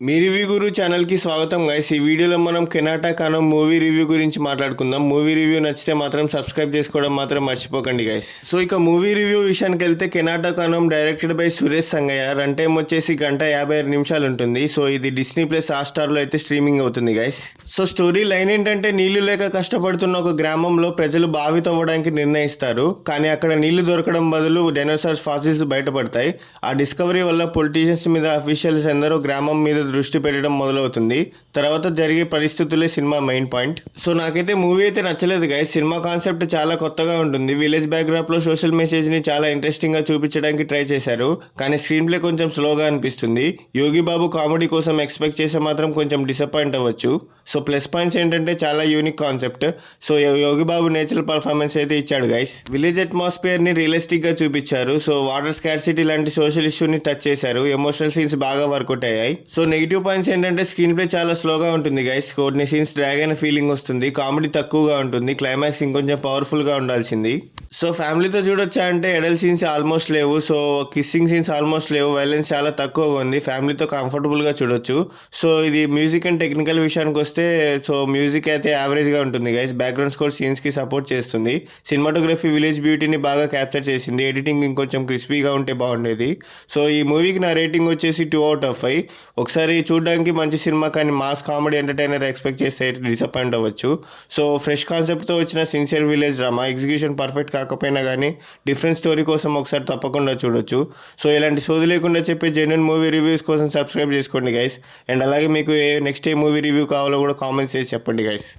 మీ review గురు ఛానల్కి స్వాగతం guys. ఈ వీడియోలో మనం కెనాటా కానం మూవీ రివ్యూ గురించి మాట్లాడుకుందాం. మూవీ రివ్యూ నచ్చితే మాత్రం సబ్స్క్రైబ్ చేసుకోవడం మాత్రం మర్చిపోకండి గైస్. సో ఇక మూవీ రివ్యూ విషయానికి వెళ్తే కెనాటా కానం directed by Suresh Sangaiah. Run time వచ్చేసి 1:55 ఉంటుంది. సో ఇది డిస్నీ ప్లస్ హాట్‌స్టార్లో అయితే స్ట్రీమింగ్ అవుతుంది గైస్. సో స్టోరీ లైన్ ఏంటంటే, నీళ్లు లేక కష్టపడుతున్న ఒక గ్రామంలో ప్రజలు బావి తవ్వడానికి నిర్ణయిస్తారు. కానీ అక్కడ నీళ్లు దొరకడం బదులు డైనోసార్స్ ఫాసిల్స్ బయటపడతాయి. ఆ డిస్కవరీ వల్ల పొలిటీషియన్స్ మీద అఫీషియల్స్ ఎందరో గ్రామం మీద దృష్టి పెట్టడం మొదలవుతుంది. తర్వాత జరిగే పరిస్థితులే సినిమా మెయిన్ పాయింట్. సో నాకైతే మూవీ అయితే నచ్చలేదు గైస్. సినిమా కాన్సెప్ట్ చాలా కొత్తగా ఉంటుంది. విలేజ్ బ్యాక్డ్రాప్ లో సోషల్ మెసేజ్ ని చాలా ఇంట్రెస్టింగ్ గా చూపించడానికి ట్రై చేశారు. కానీ స్క్రీన్ ప్లే కొంచెం స్లోగా అనిపిస్తుంది. యోగి బాబు కామెడీ కోసం ఎక్స్పెక్ట్ చేస్తే మాత్రం కొంచెం డిసప్పాయింట్ అవ్వచ్చు. సో ప్లస్ పాయింట్స్ ఏంటంటే చాలా యూనిక్ కాన్సెప్ట్. సో యోగి బాబు నేచురల్ పర్ఫార్మెన్స్ అయితే ఇచ్చాడు గైస్. విలేజ్ అట్మాస్ఫియర్ ని రియలిస్టిక్ గా చూపించారు. సో వాటర్ స్కార్సిటీ లాంటి సోషల్ ఇష్యూని టచ్ చేశారు. ఎమోషనల్ సీన్స్ బాగా వర్కౌట్ అయ్యాయి. సో నెగిటివ్ పాయింట్స్ ఏంటంటే, స్క్రీన్ ప్లే చాలా స్లోగా ఉంటుంది గైస్. కొన్ని సీన్స్ డ్రాగ్ అయిన ఫీలింగ్ వస్తుంది. కామెడీ తక్కువగా ఉంటుంది. క్లైమాక్స్ ఇంకొంచెం పవర్ఫుల్ గా ఉండాల్సింది. సో ఫ్యామిలీతో చూడొచ్చా అంటే, ఎడల్ సీన్స్ ఆల్మోస్ట్ లేవు. సో కిస్సింగ్ సీన్స్ ఆల్మోస్ట్ లేవు. వైలెన్స్ చాలా తక్కువగా ఉంది. ఫ్యామిలీతో కంఫర్టబుల్గా చూడొచ్చు. సో ఇది మ్యూజిక్ అండ్ టెక్నికల్ విషయానికి వస్తే, సో మ్యూజిక్ అయితే యావరేజ్గా ఉంటుంది గైస్. బ్యాక్గ్రౌండ్ స్కోర్ సీన్స్కి సపోర్ట్ చేస్తుంది. సినిమాటోగ్రఫీ విలేజ్ బ్యూటీని బాగా క్యాప్చర్ చేసింది. ఎడిటింగ్ ఇంకొంచెం క్రిస్పీగా ఉంటే బాగుండేది. సో ఈ మూవీకి నా రేటింగ్ వచ్చేసి 2/5. ఒకసారి చూడడానికి మంచి సినిమా, కానీ మాస్ కామెడీ ఎంటర్టైనర్ ఎక్స్పెక్ట్ చేస్తే డిసప్పాయింట్ అవ్వచ్చు. సో ఫ్రెష్ కాన్సెప్ట్తో వచ్చిన sincere village drama. Execution perfect కాకపోయినా కానీ డిఫరెంట్ స్టోరీ కోసం ఒకసారి తప్పకుండా చూడొచ్చు. సో ఇలాంటి సోది లేకుండా చెప్పే జెన్యున్ మూవీ రివ్యూస్ కోసం సబ్స్క్రైబ్ చేసుకోండి గైస్. అండ్ అలాగే మీకు నెక్స్ట్ ఏ మూవీ రివ్యూ కావాలో కూడా కామెంట్స్ చేసి చెప్పండి గైస్.